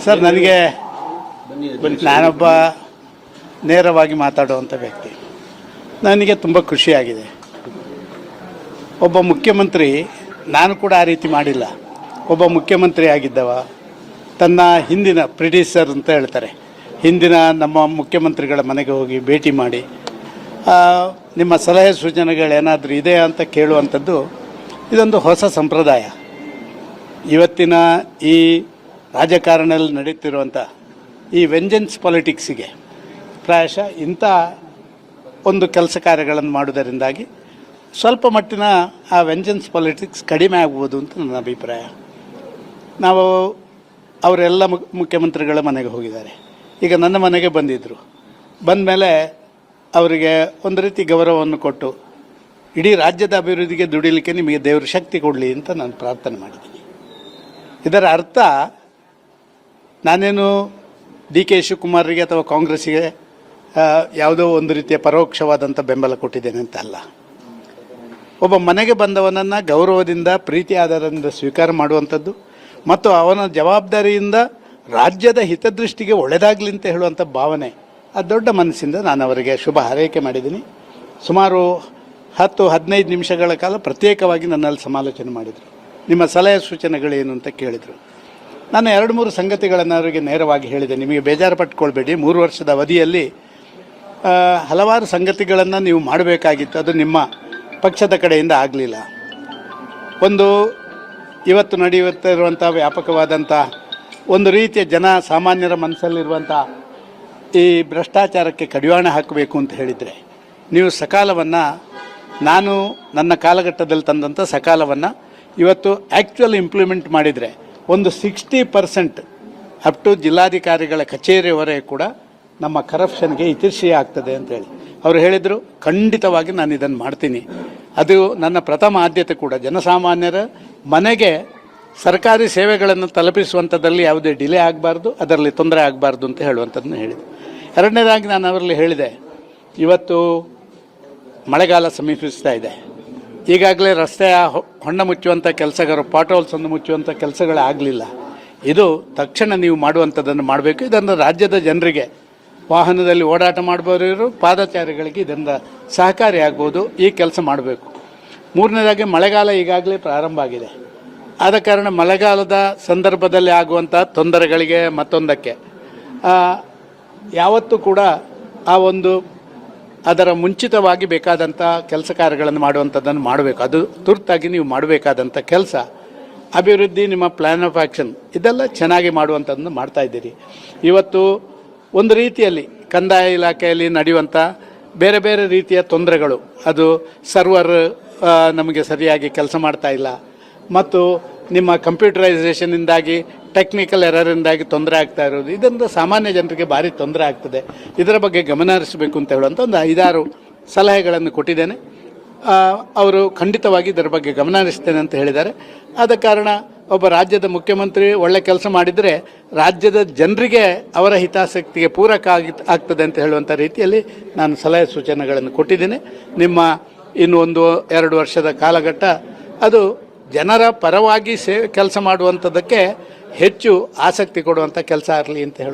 Sir, ನನಗೆ ನಾನೊಬ್ಬ ನೇರವಾಗಿ ಮಾತಾಡುವಂಥ ವ್ಯಕ್ತಿ. ನನಗೆ ತುಂಬ ಖುಷಿಯಾಗಿದೆ. ಒಬ್ಬ ಮುಖ್ಯಮಂತ್ರಿ, ನಾನು ಕೂಡ ಆ ರೀತಿ ಮಾಡಿಲ್ಲ. ಒಬ್ಬ ಮುಖ್ಯಮಂತ್ರಿ ಆಗಿದ್ದವ ತನ್ನ ಹಿಂದಿನ ಪ್ರಿಡಿಸರ್ ಅಂತ ಹೇಳ್ತಾರೆ, ಹಿಂದಿನ ನಮ್ಮ ಮುಖ್ಯಮಂತ್ರಿಗಳ ಮನೆಗೆ ಹೋಗಿ ಭೇಟಿ ಮಾಡಿ ನಿಮ್ಮ ಸಲಹೆ ಸೂಚನೆಗಳೇನಾದರೂ ಇದೆ ಅಂತ ಕೇಳುವಂಥದ್ದು ಇದೊಂದು ಹೊಸ ಸಂಪ್ರದಾಯ. ಇವತ್ತಿನ ಈ ರಾಜಕಾರಣದಲ್ಲಿ ನಡೀತಿರುವಂಥ ಈ ವೆಂಜನ್ಸ್ ಪಾಲಿಟಿಕ್ಸಿಗೆ ಪ್ರಾಯಶಃ ಇಂಥ ಒಂದು ಕೆಲಸ ಕಾರ್ಯಗಳನ್ನು ಮಾಡುವುದರಿಂದಾಗಿ ಸ್ವಲ್ಪ ಮಟ್ಟಿನ ಆ ವೆಂಜನ್ಸ್ ಪಾಲಿಟಿಕ್ಸ್ ಕಡಿಮೆ ಆಗ್ಬೋದು ಅಂತ ನನ್ನ ಅಭಿಪ್ರಾಯ. ನಾವು ಅವರೆಲ್ಲ ಮುಖ್ಯಮಂತ್ರಿಗಳ ಮನೆಗೆ ಹೋಗಿದ್ದಾರೆ. ಈಗ ನನ್ನ ಮನೆಗೆ ಬಂದಿದ್ದರು. ಬಂದ ಮೇಲೆ ಅವರಿಗೆ ಒಂದು ರೀತಿ ಗೌರವವನ್ನು ಕೊಟ್ಟು ಇಡೀ ರಾಜ್ಯದ ಅಭಿವೃದ್ಧಿಗೆ ದುಡಿಲಿಕ್ಕೆ ನಿಮಗೆ ದೇವರು ಶಕ್ತಿ ಕೊಡಲಿ ಅಂತ ನಾನು ಪ್ರಾರ್ಥನೆ ಮಾಡಿದ್ದೀನಿ. ಇದರ ಅರ್ಥ ನಾನೇನು ಡಿ ಕೆ ಶಿವಕುಮಾರ್ರಿಗೆ ಅಥವಾ ಕಾಂಗ್ರೆಸ್ಸಿಗೆ ಯಾವುದೋ ಒಂದು ರೀತಿಯ ಪರೋಕ್ಷವಾದಂಥ ಬೆಂಬಲ ಕೊಟ್ಟಿದ್ದೇನೆ ಅಂತ ಅಲ್ಲ. ಒಬ್ಬ ಮನೆಗೆ ಬಂದವನನ್ನು ಗೌರವದಿಂದ ಪ್ರೀತಿ ಆಧಾರದಿಂದ ಸ್ವೀಕಾರ ಮಾಡುವಂಥದ್ದು ಮತ್ತು ಅವನ ಜವಾಬ್ದಾರಿಯಿಂದ ರಾಜ್ಯದ ಹಿತದೃಷ್ಟಿಗೆ ಒಳ್ಳೆಯದಾಗಲಿ ಅಂತ ಹೇಳುವಂಥ ಭಾವನೆ, ಆ ದೊಡ್ಡ ಮನಸ್ಸಿಂದ ನಾನು ಅವರಿಗೆ ಶುಭ ಹಾರೈಕೆ ಮಾಡಿದ್ದೀನಿ. ಸುಮಾರು 10-15 ನಿಮಿಷಗಳ ಕಾಲ ಪ್ರತ್ಯೇಕವಾಗಿ ನನ್ನಲ್ಲಿ ಸಮಾಲೋಚನೆ ಮಾಡಿದರು. ನಿಮ್ಮ ಸಲಹೆ ಸೂಚನೆಗಳೇನು ಅಂತ ಕೇಳಿದರು. ನಾನು 2-3 ಸಂಗತಿಗಳನ್ನು ಅವರಿಗೆ ನೇರವಾಗಿ ಹೇಳಿದೆ. ನಿಮಗೆ ಬೇಜಾರು ಪಟ್ಕೊಳ್ಬೇಡಿ, 3 ವರ್ಷದ ಅವಧಿಯಲ್ಲಿ ಹಲವಾರು ಸಂಗತಿಗಳನ್ನು ನೀವು ಮಾಡಬೇಕಾಗಿತ್ತು, ಅದು ನಿಮ್ಮ ಪಕ್ಷದ ಕಡೆಯಿಂದ ಆಗಲಿಲ್ಲ. ಒಂದು ಇವತ್ತು ನಡೆಯುತ್ತಿರುವಂಥ ವ್ಯಾಪಕವಾದಂಥ ಒಂದು ರೀತಿಯ ಸಾಮಾನ್ಯರ ಮನಸ್ಸಲ್ಲಿರುವಂಥ ಈ ಭ್ರಷ್ಟಾಚಾರಕ್ಕೆ ಕಡಿವಾಣ ಹಾಕಬೇಕು ಅಂತ ಹೇಳಿದರೆ ನೀವು ಸಕಾಲವನ್ನು, ನಾನು ನನ್ನ ಕಾಲಘಟ್ಟದಲ್ಲಿ ತಂದಂಥ ಸಕಾಲವನ್ನು ಇವತ್ತು ಆ್ಯಕ್ಚುಯಲ್ ಇಂಪ್ಲಿಮೆಂಟ್ ಮಾಡಿದರೆ ಒಂದು 60% ಅಪ್ ಟು ಜಿಲ್ಲಾಧಿಕಾರಿಗಳ ಕಚೇರಿಯವರೆಗೆ ಕೂಡ ನಮ್ಮ ಕರಪ್ಷನ್ಗೆ ಇತಿಶ್ರೀ ಆಗ್ತದೆ ಅಂತೇಳಿ ಅವರು ಹೇಳಿದರು. ಖಂಡಿತವಾಗಿ ನಾನು ಇದನ್ನು ಮಾಡ್ತೀನಿ. ಅದು ನನ್ನ ಪ್ರಥಮ ಆದ್ಯತೆ ಕೂಡ. ಜನಸಾಮಾನ್ಯರ ಮನೆಗೆ ಸರ್ಕಾರಿ ಸೇವೆಗಳನ್ನು ತಲುಪಿಸುವಂಥದ್ದಲ್ಲಿ ಯಾವುದೇ ಡಿಲೇ ಆಗಬಾರ್ದು, ಅದರಲ್ಲಿ ತೊಂದರೆ ಆಗಬಾರ್ದು ಅಂತ ಹೇಳುವಂಥದ್ದನ್ನು ಹೇಳಿದೆ. ಎರಡನೇದಾಗಿ ನಾನು ಅವರಲ್ಲಿ ಹೇಳಿದೆ, ಇವತ್ತು ಮಳೆಗಾಲ ಸಮೀಪಿಸ್ತಾ ಇದೆ. ಈಗಾಗಲೇ ರಸ್ತೆಯ ಹೊಂಡ ಮುಚ್ಚುವಂಥ ಕೆಲಸಗಾರರು ಪಾಟ್ಹೋಲ್ಸನ್ನು ಮುಚ್ಚುವಂಥ ಕೆಲಸಗಳೇ ಆಗಲಿಲ್ಲ. ಇದು ತಕ್ಷಣ ನೀವು ಮಾಡುವಂಥದ್ದನ್ನು ಮಾಡಬೇಕು. ಇದನ್ನು ರಾಜ್ಯದ ಜನರಿಗೆ, ವಾಹನದಲ್ಲಿ ಓಡಾಟ ಮಾಡುವವರು, ಪಾದಚಾರಿಗಳಿಗೆ ಇದರಿಂದ ಸಹಕಾರಿಯಾಗ್ಬೋದು. ಈ ಕೆಲಸ ಮಾಡಬೇಕು. ಮೂರನೇದಾಗಿ ಮಳೆಗಾಲ ಈಗಾಗಲೇ ಪ್ರಾರಂಭ ಆಗಿದೆ. ಆದ ಕಾರಣ ಮಳೆಗಾಲದ ಸಂದರ್ಭದಲ್ಲಿ ಆಗುವಂಥ ತೊಂದರೆಗಳಿಗೆ ಮತ್ತೊಂದಕ್ಕೆ ಯಾವತ್ತೂ ಕೂಡ ಅದರ ಮುಂಚಿತವಾಗಿ ಬೇಕಾದಂಥ ಕೆಲಸ ಕಾರ್ಯಗಳನ್ನು ಮಾಡುವಂಥದ್ದನ್ನು ಮಾಡಬೇಕು. ಅದು ತುರ್ತಾಗಿ ನೀವು ಮಾಡಬೇಕಾದಂಥ ಕೆಲಸ. ಅಭಿವೃದ್ಧಿ, ನಿಮ್ಮ ಪ್ಲ್ಯಾನ್ ಆಫ್ ಆ್ಯಕ್ಷನ್, ಇದೆಲ್ಲ ಚೆನ್ನಾಗಿ ಮಾಡುವಂಥದ್ದನ್ನು ಮಾಡ್ತಾಯಿದ್ದೀರಿ. ಇವತ್ತು ಒಂದು ರೀತಿಯಲ್ಲಿ ಕಂದಾಯ ಇಲಾಖೆಯಲ್ಲಿ ನಡೆಯುವಂಥ ಬೇರೆ ಬೇರೆ ರೀತಿಯ ತೊಂದರೆಗಳು, ಅದು ಸರ್ವರ್ ನಮಗೆ ಸರಿಯಾಗಿ ಕೆಲಸ ಮಾಡ್ತಾ ಇಲ್ಲ ಮತ್ತು ನಿಮ್ಮ ಕಂಪ್ಯೂಟರೈಸೇಷನ್ನಿಂದಾಗಿ ಟೆಕ್ನಿಕಲ್ ಎರರಿಂದಾಗಿ ತೊಂದರೆ ಆಗ್ತಾ ಇರೋದು, ಇದರಿಂದ ಸಾಮಾನ್ಯ ಜನರಿಗೆ ಭಾರಿ ತೊಂದರೆ ಆಗ್ತದೆ. ಇದರ ಬಗ್ಗೆ ಗಮನ ಹರಿಸಬೇಕು ಅಂತ ಹೇಳುವಂಥ ಒಂದು 5-6 ಸಲಹೆಗಳನ್ನು ಕೊಟ್ಟಿದ್ದೇನೆ. ಅವರು ಖಂಡಿತವಾಗಿ ಇದರ ಬಗ್ಗೆ ಗಮನ ಹರಿಸ್ತೇನೆ ಅಂತ ಹೇಳಿದ್ದಾರೆ. ಆದ ಕಾರಣ ಒಬ್ಬ ರಾಜ್ಯದ ಮುಖ್ಯಮಂತ್ರಿ ಒಳ್ಳೆ ಕೆಲಸ ಮಾಡಿದರೆ ರಾಜ್ಯದ ಜನರಿಗೆ ಅವರ ಹಿತಾಸಕ್ತಿಗೆ ಪೂರಕ ಆಗ್ತದೆ ಅಂತ ಹೇಳುವಂಥ ರೀತಿಯಲ್ಲಿ ನಾನು ಸಲಹೆ ಸೂಚನೆಗಳನ್ನು ಕೊಟ್ಟಿದ್ದೇನೆ. ನಿಮ್ಮ ಇನ್ನು 1-2 ವರ್ಷದ ಕಾಲಘಟ್ಟ ಅದು ಜನರ ಪರವಾಗಿ ಕೆಲಸ ಮಾಡುವಂಥದ್ದಕ್ಕೆ ಹೆಚ್ಚು ಆಸಕ್ತಿ ಕೊಡುವಂಥ ಕೆಲಸ ಇರಲಿ ಅಂತ ಹೇಳಿ